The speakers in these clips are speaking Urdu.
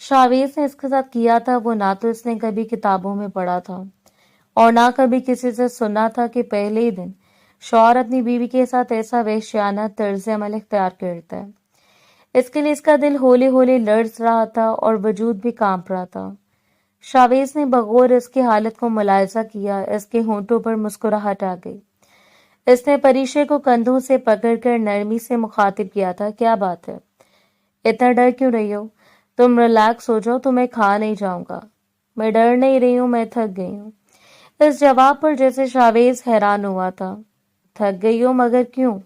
شاویز نے اس کے ساتھ کیا تھا وہ نہ تو اس نے کبھی کتابوں میں پڑھا تھا اور نہ کبھی کسی سے سنا تھا کہ پہلے ہی دن شوہر اپنی بیوی کے ساتھ ایسا وحشیانہ طرز عمل اختیار کرتا ہے۔ اس کے لیے اس کا دل ہولے ہولے لرز رہا تھا اور وجود بھی کانپ رہا تھا۔ شاویز نے بغور اس کی حالت کو ملاحظہ کیا، اس کے ہونٹوں پر مسکراہٹ آ گئی۔ اس نے پریشے کو کندھوں سے پکڑ کر نرمی سے مخاطب کیا تھا، کیا بات ہے؟ اتنا ڈر کیوں رہی ہو؟ تم ریلیکس ہو جاؤ، تمہیں کھا نہیں جاؤں گا۔ میں ڈر نہیں رہی ہوں، میں تھک گئی ہوں۔ اس جواب پر جیسے شاویز حیران ہوا تھا۔ تھک گئی ہو مگر کیوں؟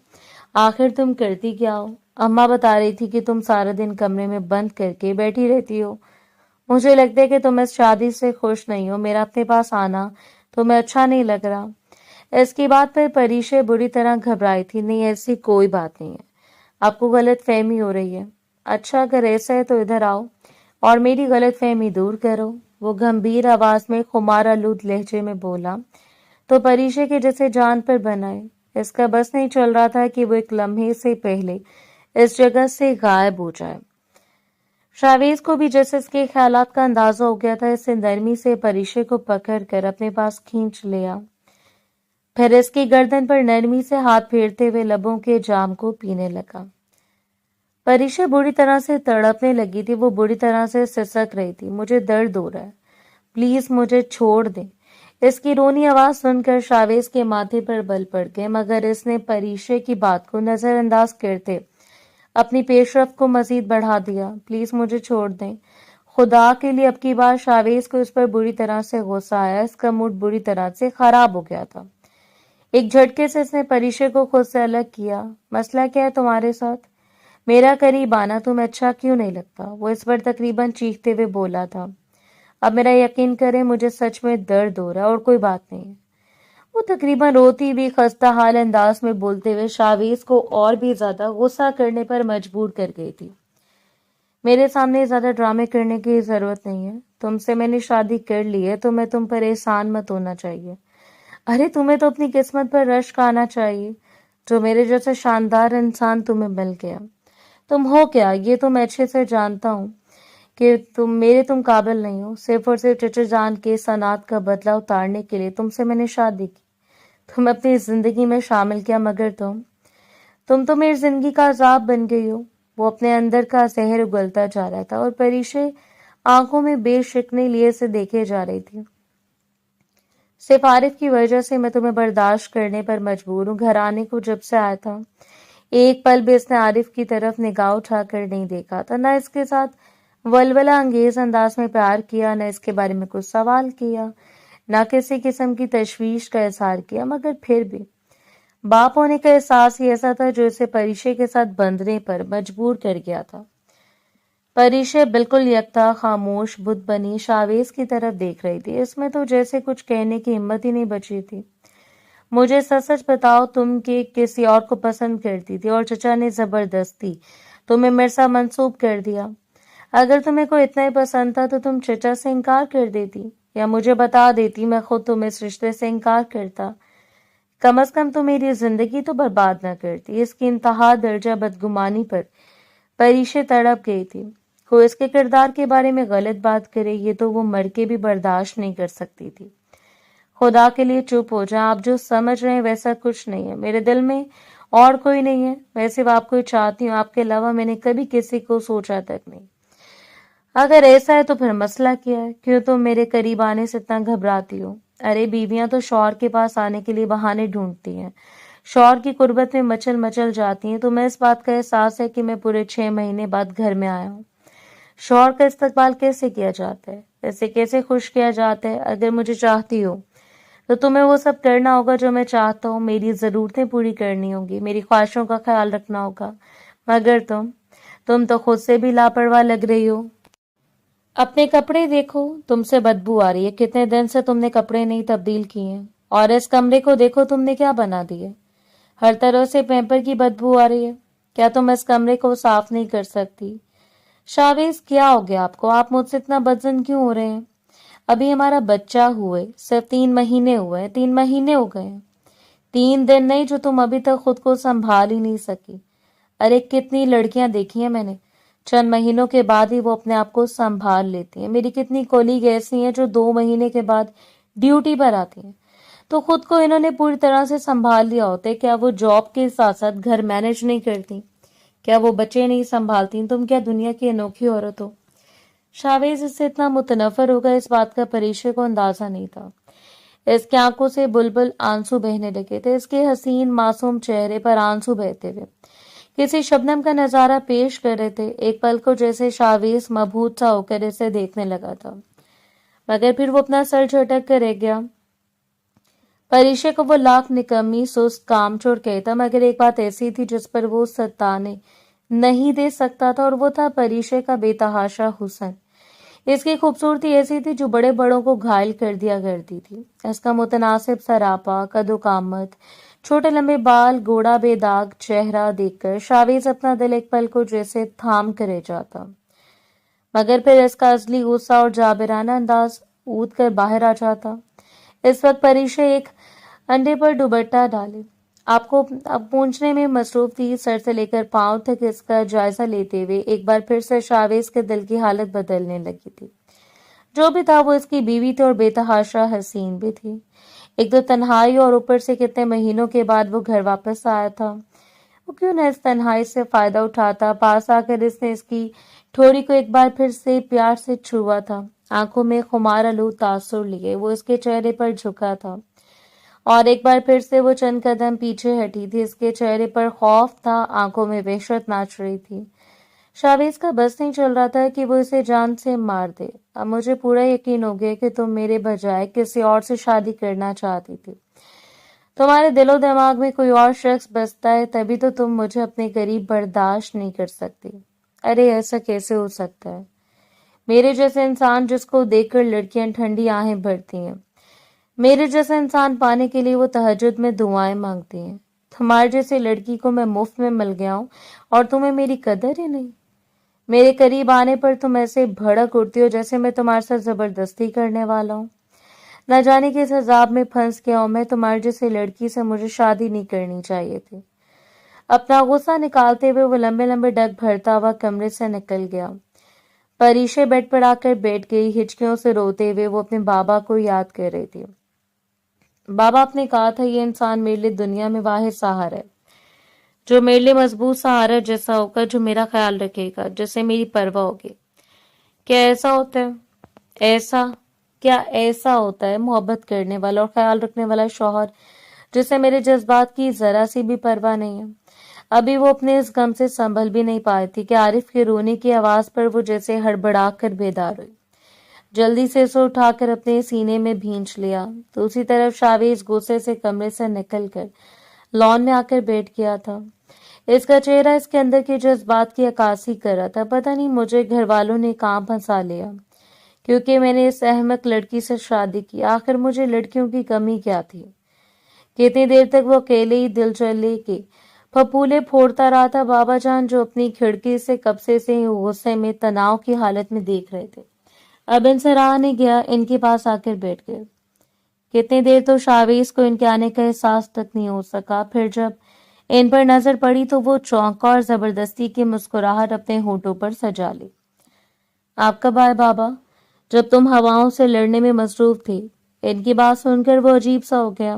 آخر تم کرتی کیا ہو؟ اماں بتا رہی تھی کہ تم سارا دن کمرے میں بند کر کے بیٹھی رہتی ہو۔ مجھے لگتا ہے کہ تم اس شادی سے خوش نہیں ہو، میرا اپنے پاس آنا تمہیں اچھا نہیں لگ رہا۔ اس کی بات پر پریشے بری طرح گھبرائی تھی۔ نہیں، ایسی کوئی بات نہیں ہے، آپ کو غلط فہمی ہو رہی ہے۔ اچھا اگر ایسا ہے تو ادھر آؤ اور میری غلط فہمی دور کرو، وہ گمبھیر آواز میں خمار آلود لہجے میں بولا تو پریشے کے جیسے جان پر بنائے۔ اس کا بس نہیں چل رہا تھا کہ وہ ایک لمحے سے پہلے اس جگہ سے غائب ہو جائے۔ شاویز کو بھی جیسے اس کے خیالات کا اندازہ ہو گیا تھا، اس سے نرمی سے پریشے کو پکڑ کر اپنے پاس کھینچ لیا، پھر اس کی گردن پر نرمی سے ہاتھ پھیرتے ہوئے لبوں کے جام کو پینے لگا۔ پریشے بری طرح سے تڑپنے لگی تھی، وہ بری طرح سے سسک رہی تھی۔ مجھے درد ہو رہا ہے، پلیز مجھے چھوڑ دیں۔ اس کی رونی آواز سن کر شاویز کے ماتھے پر بل پڑ گئے، مگر اس نے پریشے کی بات کو نظر انداز کرتے اپنی پیش رفت کو مزید بڑھا دیا۔ پلیز مجھے چھوڑ دیں، خدا کے لیے۔ اب کی بار شاویز کو اس پر بری طرح سے غصہ آیا، اس کا موڈ بری طرح سے خراب ہو گیا تھا۔ ایک جھٹکے سے اس نے پریشے کو خود سے الگ کیا۔ مسئلہ کیا ہے تمہارے ساتھ؟ میرا قریب آنا تمہیں اچھا کیوں نہیں لگتا؟ وہ اس پر تقریباً چیختے ہوئے بولا تھا۔ اب میرا یقین کریں، مجھے سچ میں درد ہو رہا ہے اور کوئی بات نہیں ہے۔ وہ تقریباً روتی ہوئی خستہ حال انداز میں بولتے ہوئے شاویز کو اور بھی زیادہ غصہ کرنے پر مجبور کر گئی تھی۔ میرے سامنے زیادہ ڈرامے کرنے کی ضرورت نہیں ہے، تم سے میں نے شادی کر لی ہے، تمہیں تم پر احسان مت ہونا چاہیے۔ ارے تمہیں تو اپنی قسمت پر رشک آنا چاہیے جو میرے جیسا شاندار انسان تمہیں مل گیا۔ تم ہو کیا یہ تو میں اچھے سے جانتا ہوں کہ تم قابل نہیں ہو۔ صرف اور صرف چچا جان کے صنعت کا بدلہ اتارنے کے لیے تم سے میں نے شادی کی، تم اپنی زندگی میں شامل کیا، مگر تم تو میری زندگی کا عذاب بن گئی ہو۔ وہ اپنے اندر کا زہر اگلتا جا رہا تھا اور پریشے آنکھوں میں بے شکنے لیے سے دیکھے جا رہی تھی۔ صرف عارف کی وجہ سے میں تمہیں برداشت کرنے پر مجبور ہوں۔ گھر آنے کو جب سے آیا تھا ایک پل بھی اس نے عارف کی طرف نگاہ اٹھا کر نہیں دیکھا تھا، نہ اس کے ساتھ ولولہ انگیز انداز میں پیار کیا، نہ اس کے بارے میں کچھ سوال کیا، نہ کسی قسم کی تشویش کا اظہار کیا، مگر پھر بھی باپ ہونے کا احساس ہی ایسا تھا جو اسے پریشے کے ساتھ بندھنے پر مجبور کر گیا تھا۔ پریشے بالکل یکتا خاموش بت بنی شاویز کی طرف دیکھ رہی تھی، اس میں تو جیسے کچھ کہنے کی ہمت ہی نہیں بچی تھی۔ مجھے سچ بتاؤ، تم کہ کسی اور کو پسند کرتی تھی اور چچا نے زبردستی تمہیں میرے ساتھ منسوب کر دیا۔ اگر تمہیں کوئی اتنا ہی پسند تھا تو تم چچا سے انکار کر دیتی یا مجھے بتا دیتی، میں خود تم اس رشتے سے انکار کرتا۔ کم از کم تم میری زندگی تو برباد نہ کرتی۔ اس کی انتہا درجہ بدگمانی پر پریشے تڑپ گئی تھی۔ کوئی اس کے کردار کے بارے میں غلط بات کرے یہ تو وہ مر کے بھی برداشت نہیں کر سکتی تھی۔ خدا کے لیے چپ ہو جائیں، آپ جو سمجھ رہے ہیں ویسا کچھ نہیں ہے، میرے دل میں اور کوئی نہیں ہے، میں صرف آپ کو ہی چاہتی ہوں، آپ کے علاوہ میں نے کبھی کسی کو سوچا تک نہیں۔ اگر ایسا ہے تو پھر مسئلہ کیا ہے؟ کیوں تم میرے قریب آنے سے اتنا گھبراتی ہو؟ ارے بیویاں تو شوہر کے پاس آنے کے لیے بہانے ڈھونڈتی ہیں، شوہر کی قربت میں مچل جاتی ہیں۔ تمہیں اس بات کا احساس ہے کہ میں پورے 6 مہینے بعد گھر میں آیا ہوں۔ شوہر کا استقبال کیسے کیا جاتا ہے، اسے کیسے خوش کیا جاتا ہے؟ اگر مجھے چاہتی ہو تو تمہیں وہ سب کرنا ہوگا جو میں چاہتا ہوں، میری ضرورتیں پوری کرنی ہوں گی، میری خواہشوں کا خیال رکھنا ہوگا، مگر تم تو خود سے بھی لاپرواہ لگ رہی ہو۔ اپنے کپڑے دیکھو، تم سے بدبو آ رہی ہے، کتنے دن سے تم نے کپڑے نہیں تبدیل کیے ہیں، اور اس کمرے کو دیکھو تم نے کیا بنا دیے، ہر طرح سے پیمپر کی بدبو آ رہی ہے، کیا تم اس کمرے کو صاف نہیں کر سکتی؟ شاویز کیا ہو گیا آپ کو؟ آپ مجھ سے اتنا بدظن کیوں ہو رہے ہیں؟ ابھی ہمارا بچہ ہوئے صرف 3 مہینے ہوئے ہیں، 3 مہینے ہو گئے ہیں، 3 دن نہیں جو تم ابھی تک خود کو سنبھال ہی نہیں سکی۔ ارے کتنی لڑکیاں دیکھی ہیں میں نے، چند مہینوں کے بعد ہی وہ اپنے آپ کو سنبھال لیتی ہیں. میری کتنی کولیگ ایسی ہیں جو 2 مہینے کے بعد ڈیوٹی پر آتی ہیں تو خود کو انہوں نے پوری طرح سے سنبھال لیا ہوتا ہے. کیا وہ جاب کے ساتھ ساتھ گھر مینج نہیں کرتی؟ کیا وہ بچے نہیں سنبھالتی؟ تم کیا دنیا کی انوکھی عورت ہو؟ شاویز اس سے اتنا متنفر ہو گیا، اس بات کا پریشے کو اندازہ نہیں تھا. اس کی آنکھوں سے بلبل آنسو بہنے لگے تھے، اس کے حسین معصوم چہرے پر آنسو بہتے ہوئے کسی شبنم کا نظارہ پیش کر رہے تھے. ایک پل کو جیسے شاویز مبہوت سا ہو کر اسے دیکھنے لگا تھا، مگر پھر وہ اپنا سر جھٹک کر رہ گیا. پریشے کو وہ لاکھ نکمی سست کام چور کہتا، مگر ایک بات ایسی تھی جس پر وہ ستانے نہیں دے سکتا تھا، اور وہ تھا پریشے کا بے تحاشا حسن. اس کی خوبصورتی ایسی تھی جو بڑے بڑوں کو گھائل کر دیا کرتی تھی. اس کا متناسب سراپا، قد و قامت، چھوٹے لمبے بال، گوڑا بے داغ چہرہ دیکھ کر شاویز اپنا دل ایک پل کو جیسے تھام کر رہ جاتا، مگر پھر اس کا اصلی غصہ اور جابرانہ انداز اود کر باہر آ جاتا. اس وقت پریشے ایک انڈے پر دوپٹہ ڈالے آپ کو اب پونچھنے میں مصروف تھی. سر سے لے کر پاؤں تک اس کا جائزہ لیتے ہوئے ایک بار پھر سے شاویز کے دل کی حالت بدلنے لگی تھی. جو بھی تھا وہ اس کی بیوی تھی اور بے تحاشا حسین بھی تھی. ایک تو تنہائی، اور اوپر سے کتنے مہینوں کے بعد وہ گھر واپس آیا تھا. وہ کیوں نہ اس تنہائی سے فائدہ اٹھاتا؟ پاس آ کر اس نے اس کی ٹھوڑی کو ایک بار پھر سے پیار سے چھوا تھا. آنکھوں میں خمار آلود تاثر لیے وہ اس کے چہرے پر جھکا تھا، اور ایک بار پھر سے وہ چند قدم پیچھے ہٹی تھی. اس کے چہرے پر خوف تھا، آنکھوں میں وحشت ناچ رہی تھی. شاویز کا بس نہیں چل رہا تھا کہ وہ اسے جان سے مار دے. اب مجھے پورا یقین ہو گیا کہ تم میرے بجائے کسی اور سے شادی کرنا چاہتی تھی. تمہارے دل و دماغ میں کوئی اور شخص بستا ہے، تبھی تو تم مجھے اپنے قریب برداشت نہیں کر سکتی. ارے ایسا کیسے ہو سکتا ہے؟ میرے جیسے انسان جس کو دیکھ کر لڑکیاں ٹھنڈی آہیں بھرتی ہیں، میرے جیسا انسان پانے کے لیے وہ تہجد میں دعائیں مانگتی ہیں. تمہارے جیسے لڑکی کو میں مفت میں مل گیا ہوں اور تمہیں میری قدر ہی نہیں. میرے قریب آنے پر تم ایسے بھڑک اٹھتی ہو جیسے میں تمہارے ساتھ زبردستی کرنے والا ہوں. نہ جانے کس عذاب میں پھنس گیا ہوں میں. تمہارے جیسے لڑکی سے مجھے شادی نہیں کرنی چاہیے تھی. اپنا غصہ نکالتے ہوئے وہ لمبے لمبے ڈگ بھرتا ہوا کمرے سے نکل گیا. پریشے بیڈ پر آ کر بیٹھ گئی. ہچکیوں سے روتے ہوئے وہ اپنے بابا کو یاد کر رہی تھی. بابا، آپ نے کہا تھا یہ انسان میرے لیے دنیا میں واحد سہارا ہے، جو میرے لیے مضبوط سہارا جیسا ہوگا، جو میرا خیال رکھے گا، جسے میری پرواہ ہوگی. کیا ایسا ہوتا ہے؟ ایسا ہوتا ہے محبت کرنے والا اور خیال رکھنے والا شوہر جسے میرے جذبات کی ذرا سی بھی پرواہ نہیں ہے. ابھی وہ اپنے اس غم سے سنبھل بھی نہیں پائی تھی کہ عارف کے رونے کی آواز پر وہ جیسے ہڑبڑا کر بیدار ہوئی. جلدی سے اسے اٹھا کر اپنے سینے میں بھینچ لیا. دوسری طرف شاویز غصے سے کمرے سے نکل کر لان میں آ کر بیٹھ گیا تھا. اس کا چہرہ اس کے اندر کے جذبات کی عکاسی کر رہا تھا. پتہ نہیں مجھے گھر والوں نے کہاں پھنسا لیا کیونکہ میں نے اس احمق لڑکی سے شادی کی. آخر مجھے لڑکیوں کی کمی کیا تھی؟ کتنی دیر تک وہ اکیلے ہی دل چلے کے پھپولے پھوڑتا رہا تھا. بابا جان جو اپنی کھڑکی سے قبضے سے غصے میں تناؤ کی حالت میں دیکھ رہے تھے، اب ان سے رہا نہیں گیا، ان کے پاس آ کر بیٹھ گئے. کتنی دیر تو شاویز کو ان کے آنے کا احساس تک نہیں ہو سکا. پھر جب ان پر نظر پڑی تو وہ چونکا اور زبردستی کی مسکراہٹ اپنے ہونٹوں پر سجا لی. آپ کب آئے بابا؟ جب تم ہواؤں سے لڑنے میں مصروف تھی. ان کی بات سن کر وہ عجیب سا ہو گیا.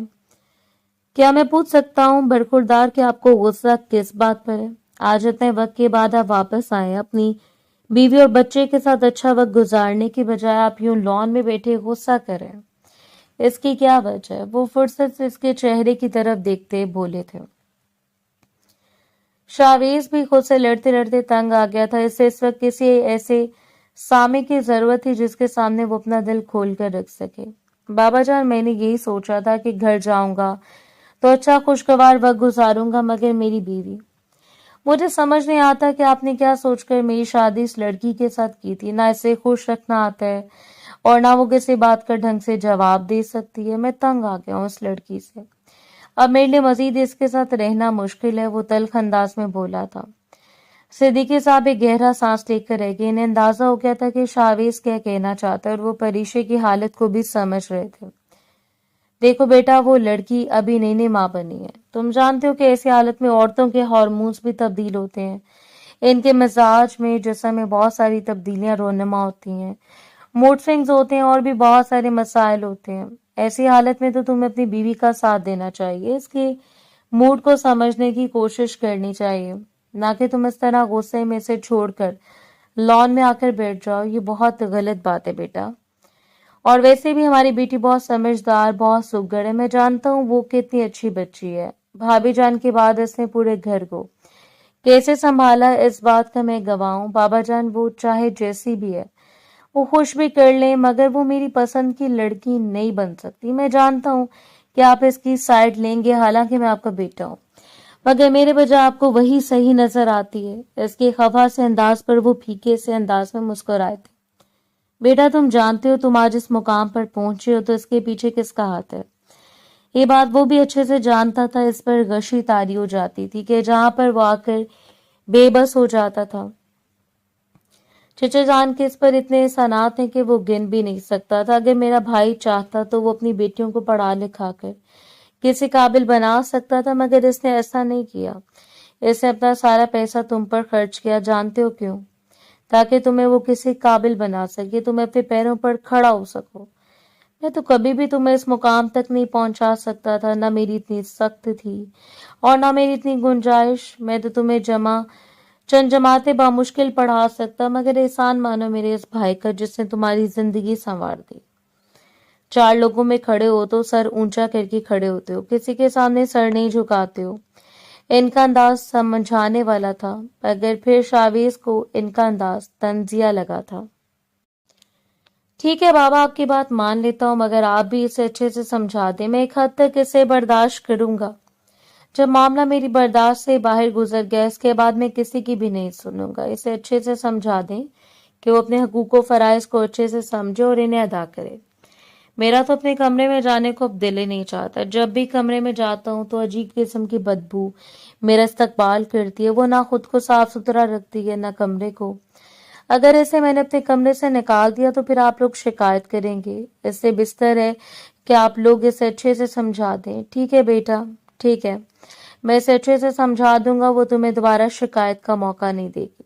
کیا میں پوچھ سکتا ہوں برخوردار کہ آپ کو غصہ کس بات پر ہے؟ آج اتنے وقت کے بعد آپ واپس آئے، اپنی بیوی اور بچے کے ساتھ اچھا وقت گزارنے کی بجائے آپ یوں لان میں بیٹھے غصہ کریں. اس کی کیا وجہ ہے؟ وہ فرصت سے اس کے چہرے کی طرف دیکھتے بولے تھے. شاویز بھی خود سے لڑتے لڑتے تنگ آ گیا تھا. اسے اس وقت کسی ایسے سامع کی ضرورت تھی جس کے سامنے وہ اپنا دل کھول کر رکھ سکے. بابا جان، میں نے یہی سوچا تھا کہ گھر جاؤں گا تو اچھا خوشگوار وقت گزاروں گا، مگر میری بیوی، مجھے سمجھ نہیں آتا کہ آپ نے کیا سوچ کر میری شادی اس لڑکی کے ساتھ کی تھی. نہ اسے خوش رکھنا آتا ہے اور نہ وہ کسی بات کا ڈھنگ سے جواب دے سکتی ہے. میں تنگ آ گیا ہوں اس لڑکی سے. اب میرے لیے مزید اس کے ساتھ رہنا مشکل ہے. وہ تلخ انداز میں بولا تھا. صدیقی صاحب ایک گہرا سانس لے کر رہ گئے. انہیں اندازہ ہو گیا تھا کہ شاویز کیا کہنا چاہتا ہے اور وہ پریشے کی حالت کو بھی سمجھ رہے تھے. دیکھو بیٹا، وہ لڑکی ابھی نئی نئی ماں بنی ہے. تم جانتے ہو کہ ایسی حالت میں عورتوں کے ہارمونز بھی تبدیل ہوتے ہیں. ان کے مزاج میں جسم میں بہت ساری تبدیلیاں رونما ہوتی ہیں، موڈ سوئنگز ہوتے ہیں اور بھی بہت سارے مسائل ہوتے ہیں۔ ایسی حالت میں تو تمہیں اپنی بیوی کا ساتھ دینا چاہیے، اس کے موڈ کو سمجھنے کی کوشش کرنی چاہیے، نہ کہ تم اس طرح غصے میں سے چھوڑ کر لان میں آ کر بیٹھ جاؤ۔ یہ بہت غلط بات ہے بیٹا۔ اور ویسے بھی ہماری بیٹی بہت سمجھدار، بہت سگڑ ہے، میں جانتا ہوں وہ کتنی اچھی بچی ہے۔ بھابھی جان کے بعد اس نے پورے گھر کو کیسے سنبھالا اس بات کا میں گواہ ہوں۔ بابا جان وہ چاہے جیسی بھی ہے، وہ خوش بھی کر لیں، مگر وہ میری پسند کی لڑکی نہیں بن سکتی۔ میں جانتا ہوں کہ آپ اس کی سائڈ لیں گے، حالانکہ میں آپ کا بیٹا ہوں، مگر میرے بجائے آپ کو وہی صحیح نظر آتی ہے۔ اس کے خفا سے انداز پر وہ پھیکے سے انداز میں مسکرائے تھے۔ بیٹا تم جانتے ہو تم آج اس مقام پر پہنچے ہو تو اس کے پیچھے کس کا ہاتھ ہے۔ یہ بات وہ بھی اچھے سے جانتا تھا، اس پر غشی طاری ہو جاتی تھی کہ جہاں پر وہ آ کر بے بس ہو جاتا تھا۔ چچا جان کے اس پر اتنے احسانات ہیں کہ وہ گن بھی نہیں سکتا تھا۔ اگر میرا بھائی چاہتا تو وہ اپنی بیٹیوں کو پڑھا لکھا کر کسی قابل بنا سکتا تھا، مگر اس نے ایسا نہیں کیا۔ اس نے اپنا سارا پیسہ تم پر خرچ کیا، جانتے ہو کیوں؟ تاکہ تمہیں وہ کسی قابل بنا سکے، تم اپنے پیروں پر کھڑا ہو سکو۔ میں تو کبھی بھی تمہیں اس مقام تک نہیں پہنچا سکتا تھا، نہ میری اتنی سخت تھی اور نہ میری اتنی گنجائش۔ میں تو تمہیں چند جماعتیں بامشکل پڑھا سکتا، مگر احسان مانو میرے اس بھائی کا جس نے تمہاری زندگی سنوار دی۔ چار لوگوں میں کھڑے ہو تو سر اونچا کر کے کھڑے ہوتے ہو، کسی کے سامنے سر نہیں جھکاتے ہو۔ ان کا انداز سمجھانے والا تھا، مگر پھر شاویز کو ان کا انداز طنزیہ لگا تھا۔ ٹھیک ہے بابا، آپ کی بات مان لیتا ہوں، مگر آپ بھی اسے اچھے سے سمجھا دیں، میں ایک حد تک اسے برداشت کروں گا۔ جب معاملہ میری برداشت سے باہر گزر گیا، اس کے بعد میں کسی کی بھی نہیں سنوں گا۔ اسے اچھے سے سمجھا دیں کہ وہ اپنے حقوق و فرائض کو اچھے سے سمجھے اور انہیں ادا کرے۔ میرا تو اپنے کمرے میں جانے کو اب دل ہی نہیں چاہتا۔ جب بھی کمرے میں جاتا ہوں تو عجیب قسم کی بدبو میرا استقبال کرتی ہے۔ وہ نہ خود کو صاف ستھرا رکھتی ہے، نہ کمرے کو۔ اگر اسے میں نے اپنے کمرے سے نکال دیا تو پھر آپ لوگ شکایت کریں گے۔ اس سے بہتر ہے کہ آپ لوگ اسے اچھے سے سمجھا دیں۔ ٹھیک ہے بیٹا، ٹھیک ہے، میں اسے اچھے سے سمجھا دوں گا، وہ تمہیں دوبارہ شکایت کا موقع نہیں دے گی۔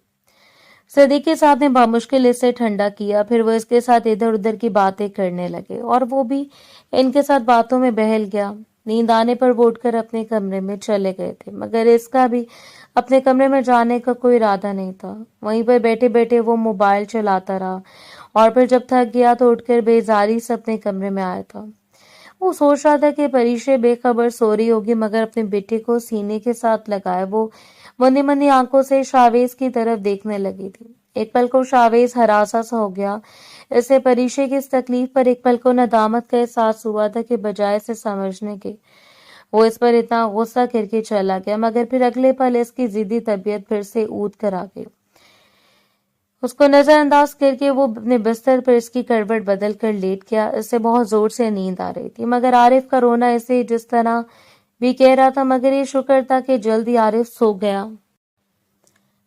صدیقی صاحب نے بامشکل اسے ٹھنڈا کیا، پھر وہ اس کے ساتھ ادھر ادھر کی باتیں کرنے لگے اور وہ بھی ان کے ساتھ باتوں میں بہل گیا۔ نیند آنے پر وہ اٹھ کر اپنے کمرے میں چلے گئے تھے، مگر اس کا بھی اپنے کمرے میں جانے کا کوئی ارادہ نہیں تھا۔ وہیں پر بیٹھے بیٹھے وہ موبائل چلاتا رہا اور پھر جب تھک گیا تو اٹھ کر بیزاری سے اپنے کمرے میں آیا تھا۔ وہ سوچ رہا تھا کہ پریشے بے خبر سو رہی ہوگی، مگر اپنے بیٹے کو سینے کے ساتھ لگائے وہ مندی مندی آنکھوں سے شاویز کی طرف دیکھنے لگی تھی۔ ایک پل کو شاویز ہراسا سا ہو گیا۔ اسے پریشے کی اس تکلیف پر ایک پل کو ندامت کا احساس ہوا تھا کہ بجائے اسے سمجھنے کے وہ اس پر اتنا غصہ کر کے چلا گیا، مگر پھر اگلے پل اس کی ضدی طبیعت پھر سے اود کر آ گئی۔ اس کو نظر انداز کر کے وہ اپنے بستر پر اس کی کروٹ بدل کر لیٹ گیا۔ اسے بہت زور سے نیند آ رہی تھی، مگر عارف کا رونا اسے جس طرح بھی کہہ رہا تھا، مگر یہ شکر تھا کہ جلدی عارف سو گیا۔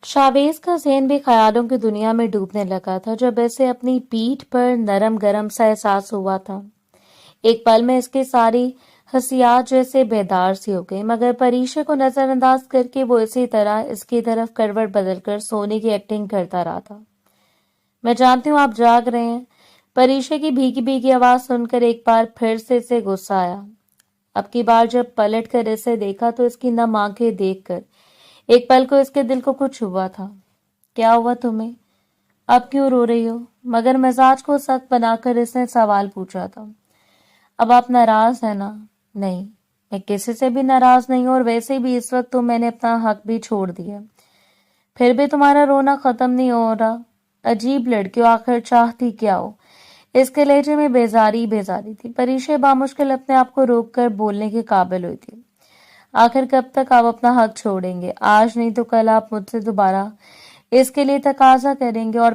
شاویز کا ذہن بھی خیالوں کی دنیا میں ڈوبنے لگا تھا جب اسے اپنی پیٹھ پر نرم گرم سا احساس ہوا تھا۔ ایک پل میں اس کی ساری حسیات جیسے بیدار سی ہو گئی، مگر پریشے کو نظر انداز کر کے وہ اسی طرح اس کی طرف کروٹ بدل کر سونے کی ایکٹنگ کرتا رہا تھا۔ میں جانتی ہوں آپ جاگ رہے ہیں۔ پریشے کی بھیگی بھیگی آواز سن کر ایک بار پھر سے اسے غصہ آیا۔ اب کی بار جب پلٹ کر اسے دیکھا تو اس کی نم آنکھیں دیکھ کر ایک پل کو اس کے دل کو کچھ ہوا تھا۔ کیا ہوا تمہیں؟ اب کیوں رو رہی ہو؟ مگر مزاج کو سخت بنا کر اس نے سوال پوچھا تھا۔ اب آپ ناراض ہیں نا؟ نہیں، میں کسی سے بھی ناراض نہیں ہوں، اور ویسے بھی اس وقت تو میں نے اپنا حق بھی چھوڑ دیا۔ پھر بھی تمہارا رونا ختم نہیں ہو رہا۔ عجیب لڑکی ہو، آخر چاہتی کیا ہو؟ اس کے لہجے میں بیزاری تھی۔ پریشے بامشکل اپنے آپ کو روک کر بولنے کے قابل ہوئی تھی۔ آخر کب تک آپ اپنا حق چھوڑیں گے؟ آج نہیں تو کل آپ مجھ سے دوبارہ اس کے لیے تقاضا کریں گے اور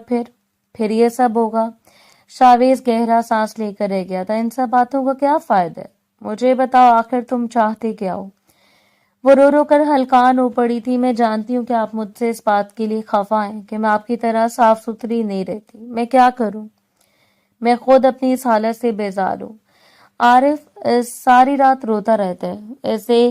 پھر یہ سب ہوگا۔ شاویز گہرا سانس لے کر رہ گیا تھا۔ ان سب باتوں کا کیا فائدہ ہے؟ مجھے بتاؤ آخر تم چاہتے کیا ہو؟ وہ رو رو کر ہلکان ہو پڑی تھی۔ میں جانتی ہوں کہ آپ مجھ سے اس بات کے لیے خفا ہیں کہ میں آپ کی طرح صاف ستھری نہیں رہتی۔ میں کیا کروں؟ میں خود اپنی اس حالت سے بیزار ہوں۔ عارف ساری رات روتا رہتا ہے، اسے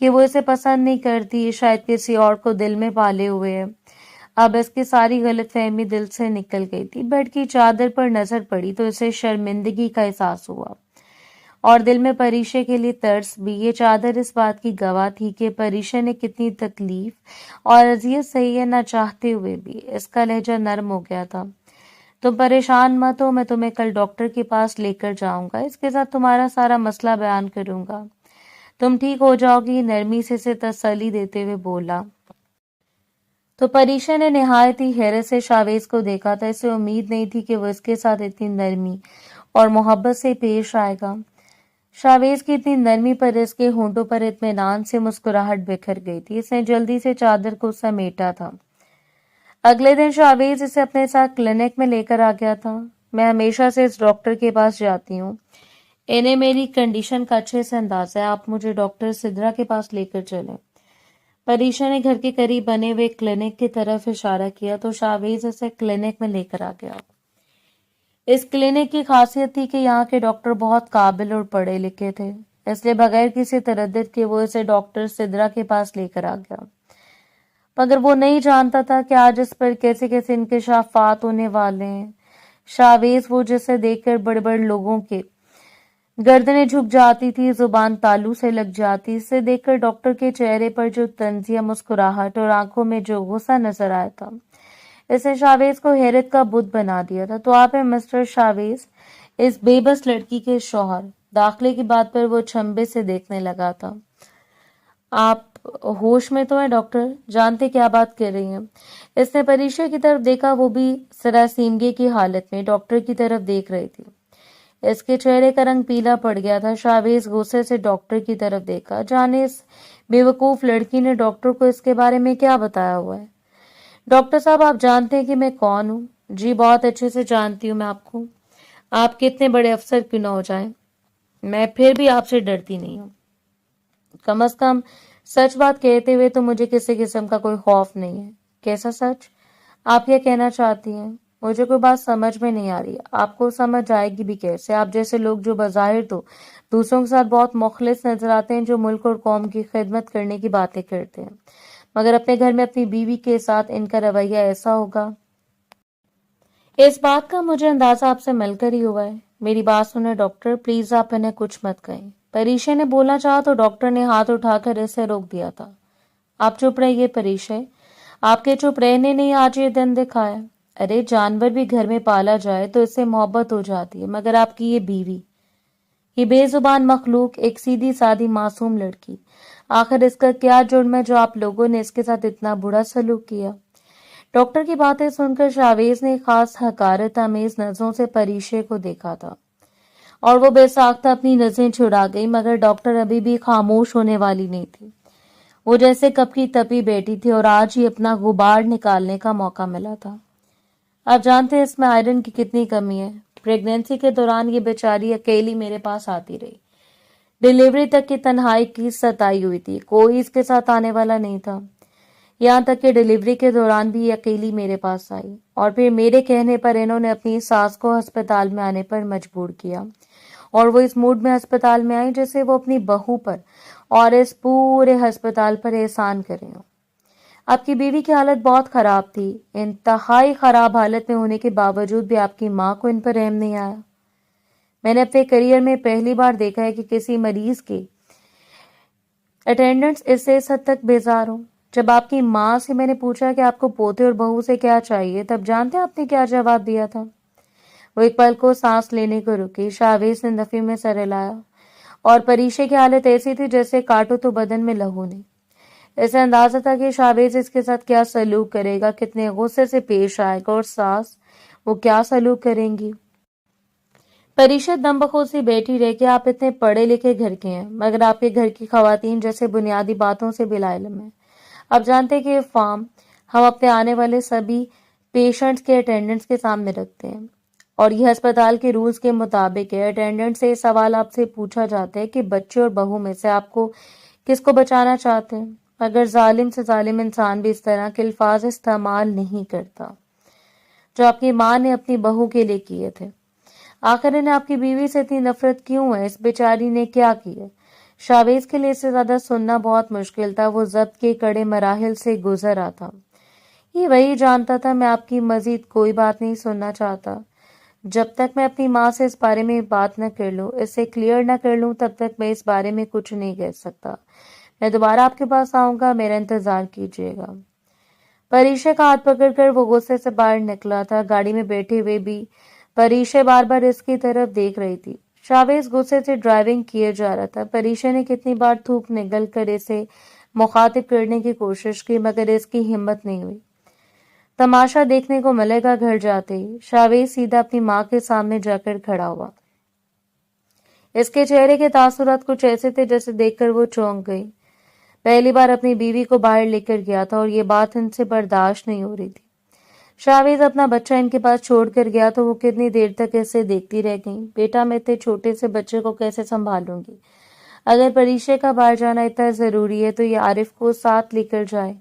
کہ وہ اسے پسند نہیں کرتی، شاید کسی اور کو دل میں پالے ہوئے ہے۔ اب اس کی ساری غلط فہمی دل سے نکل گئی تھی۔ بیڈ کی چادر پر نظر پڑی تو اسے شرمندگی کا احساس ہوا اور دل میں پریشے کے لیے ترس بھی۔ یہ چادر اس بات کی گواہ تھی کہ پریشے نے کتنی تکلیف اور اذیت سہی ہے، نہ چاہتے ہوئے بھی۔ اس کا لہجہ نرم ہو گیا تھا۔ تم پریشان مت ہو، میں تمہیں کل ڈاکٹر کے پاس لے کر جاؤں گا، اس کے ساتھ تمہارا سارا مسئلہ بیان کروں گا، تم ٹھیک ہو جاؤ گی، نرمی سے اسے تسلی دیتے ہوئے بولا۔ تو پریشا نے نہایت ہی حیرت سے شاویز کو دیکھا تھا۔ اسے امید نہیں تھی کہ وہ اس کے ساتھ اتنی نرمی اور محبت سے پیش آئے گا۔ شاویز کی اتنی نرمی پر اس کے ہونٹوں پر اطمینان سے مسکراہٹ بکھر گئی تھی۔ اس نے جلدی سے چادر کو سمیٹا تھا۔ اگلے دن شاویز اسے اپنے ساتھ کلینک میں لے کر آ گیا تھا۔ میں ہمیشہ سے اس ڈاکٹر کے پاس جاتی ہوں، انہیں میری کنڈیشن کا اچھے سے اندازہ ہے، آپ مجھے ڈاکٹر سدرا کے پاس لے کر چلیں۔ پریشا نے گھر کے قریب بنے ہوئے کلینک کی طرف اشارہ کیا تو شاویز اسے کلینک میں لے کر آ گیا۔ اس کلینک کی خاصیت تھی کہ یہاں کے ڈاکٹر بہت قابل اور پڑھے لکھے تھے، اس لیے بغیر کسی تردد کے وہ اسے ڈاکٹر سدرا کے پاس لے کر آ گیا۔ مگر وہ نہیں جانتا تھا کہ آج اس پر کیسے کیسے انکشافات ہونے والے ہیں۔ شاویز وہ جسے دیکھ کر بڑے بڑے لوگوں کے گردنیں جھک جاتی تھی، زبان تالو سے لگ جاتی۔ اسے دیکھ کر ڈاکٹر کے چہرے پر جو طنزیہ مسکراہٹ اور آنکھوں میں جو غصہ نظر آیا تھا، اس نے شاویز کو حیرت کا بت بنا دیا تھا۔ تو آپ ہیں مسٹر شاویز، اس بے بس لڑکی کے شوہر؟ داخلے کی بات پر وہ چھمبے سے دیکھنے لگا تھا۔ آپ ہوش میں تو ہیں ڈاکٹر؟ جانتے کیا بات کر رہی ہیں؟ اس نے پریشا کی طرف دیکھا، وہ بھی سراسیمگی کی حالت میں ڈاکٹر کی طرف دیکھ رہی تھی۔ اس کے چہرے کا رنگ پیلا پڑ گیا تھا۔ شاویز غصے سے ڈاکٹر کی طرف دیکھا، جانے اس بے وقوف لڑکی نے ڈاکٹر کو اس کے بارے میں کیا بتایا ہوا ہے۔ ڈاکٹر صاحب، آپ جانتے ہیں کہ میں کون ہوں؟ جی بہت اچھے سے جانتی ہوں میں آپ کو، آپ کتنے بڑے افسر کیوں نہ ہو جائیں، میں پھر بھی آپ سے ڈرتی نہیں ہوں۔ کم از کم سچ بات کہتے ہوئے تو مجھے کسی قسم کا کوئی خوف نہیں ہے۔ کیسا سچ؟ آپ کیا کہنا چاہتی ہیں؟ مجھے کوئی بات سمجھ میں نہیں آ رہی، آپ کو سمجھ آئے گی بھی کیسے؟ آپ جیسے لوگ جو بظاہر تو دوسروں کے ساتھ بہت مخلص نظر آتے ہیں، جو ملک اور قوم کی خدمت کرنے کی باتیں کرتے ہیں، مگر اپنے گھر میں اپنی بیوی کے ساتھ ان کا رویہ ایسا ہوگا؟ اس بات کا مجھے اندازہ آپ سے مل کر ہی ہوا ہے۔ میری بات سنیں ڈاکٹر، پلیز آپ انہیں کچھ مت کہیں۔ پریشا نے بولنا چاہا تو ڈاکٹر نے ہاتھ اٹھا کر اسے روک دیا تھا۔ آپ چپ رہیے پریشا، آپ کے چپ رہنے نے آج یہ دن دکھایا۔ ارے جانور بھی گھر میں پالا جائے تو اس سے محبت ہو جاتی ہے، مگر آپ کی یہ بیوی، یہ بے زبان مخلوق، ایک سیدھی سادی معصوم لڑکی، آخر اس کا کیا جرم ہے جو آپ لوگوں نے اس کے ساتھ اتنا برا سلوک کیا؟ ڈاکٹر کی باتیں سن کر شاویز نے خاص حقارت آمیز نظروں سے پریشے کو دیکھا تھا اور وہ بے ساختہ اپنی نظریں چھڑا گئی، مگر ڈاکٹر ابھی بھی خاموش ہونے والی نہیں تھی۔ وہ جیسے کب کی تپی بیٹھی تھی اور آج ہی اپنا غبار نکالنے کا موقع ملا تھا۔ آپ جانتے ہیں اس میں آئرن کی کتنی کمی ہے۔ پریگنینسی کے دوران یہ بیچاری اکیلی میرے پاس آتی رہی، ڈیلیوری تک کی تنہائی کی ستائی ہوئی تھی، کوئی اس کے ساتھ آنے والا نہیں تھا، یہاں تک کہ ڈیلیوری کے دوران بھی یہ اکیلی میرے پاس آئی، اور پھر میرے کہنے پر انہوں نے اپنی ساس کو ہسپتال میں آنے پر مجبور کیا، اور وہ اس موڈ میں ہسپتال میں آئی جیسے وہ اپنی بہو پر اور اس پورے ہسپتال پر احسان کر رہے ہوں۔ آپ کی بیوی کی حالت بہت خراب تھی، انتہائی خراب حالت میں ہونے کے باوجود بھی آپ کی ماں کو ان پر رحم نہیں آیا۔ میں نے اپنے کیریئر میں پہلی بار دیکھا ہے کہ کسی مریض کے اٹینڈنٹس اس سے اس حد تک بیزار ہوں۔ جب آپ کی ماں سے میں نے پوچھا کہ آپ کو پوتے اور بہو سے کیا چاہیے، تب جانتے آپ نے کیا جواب دیا تھا؟ وہ ایک پل کو سانس لینے کو رکی۔ شاویز نے نفی میں سر ہلایا اور پریشے کی حالت ایسی تھی جیسے کاٹو تو بدن میں لہو نہیں۔ اسے اندازہ تھا کہ شاویز اس کے ساتھ کیا سلوک کرے گا، کتنے غصے سے پیش آئے گا، اور ساس وہ کیا سلوک کریں گی۔ پریشا دم بخود سی بیٹھی رہ کہ آپ اتنے پڑھے لکھے گھر کے ہیں، مگر آپ کے گھر کی خواتین جیسے بنیادی باتوں سے بلا علم ہے۔ آپ جانتے کہ یہ فارم ہم اپنے آنے والے سبھی پیشنٹس کے اٹینڈنٹس کے سامنے رکھتے ہیں، اور یہ ہسپتال کے رولز کے مطابق ہے۔ اٹینڈنٹ سے یہ سوال آپ سے پوچھا جاتا ہے کہ بچے اور بہو میں سے آپ کو کس کو بچانا چاہتے ہیں، مگر ظالم سے ظالم انسان بھی اس طرح کے الفاظ استعمال نہیں کرتا جو آپ کی ماں نے اپنی بہو کے لیے کیے تھے۔ آخر انہیں آپ کی بیوی سے اتنی نفرت کیوں ہے؟ اس بیچاری نے کیا کی ہے؟ شاویز کے لیے اس سے زیادہ سننا بہت مشکل تھا. وہ ضبط کے کڑے مراحل سے گزر رہا تھا. یہ وہی جانتا تھا میں آپ کی مزید کوئی بات نہیں سننا چاہتا. جب تک میں اپنی ماں سے اس بارے میں بات نہ کر لوں، اسے کلیئر نہ کر لوں، تب تک میں اس بارے میں کچھ نہیں کہہ سکتا. میں دوبارہ آپ کے پاس آؤں گا، میرا انتظار کیجیے گا. پریشا کا ہاتھ پکڑ کر وہ غصے سے باہر نکلا تھا. گاڑی میں بیٹھے ہوئے بھی پریشا بار بار اس کی طرف دیکھ رہی تھی. شاویز غصے سے ڈرائیونگ کیے جا رہا تھا. پریشا نے کتنی بار تھوک نگل کر اسے مخاطب کرنے کی کوشش کی، مگر اس کی ہمت نہیں ہوئی. تماشا دیکھنے کو ملے گا. گھر جاتے ہی شاویز سیدھا اپنی ماں کے سامنے جا کر کھڑا ہوا. اس کے چہرے کے تاثرات کچھ ایسے تھے جیسے دیکھ کر وہ چونک گئی. پہلی بار اپنی بیوی کو باہر لے کر گیا تھا اور یہ بات ان سے برداشت نہیں ہو رہی تھی. شاویز اپنا بچہ ان کے پاس چھوڑ کر گیا تو وہ کتنی دیر تک اسے دیکھتی رہ گئی. بیٹا، میں اتنے چھوٹے سے بچے کو کیسے سنبھالوں گی؟ اگر پریشا کا باہر جانا اتنا ضروری ہے تو یہ عارف کو ساتھ لے کر جائے.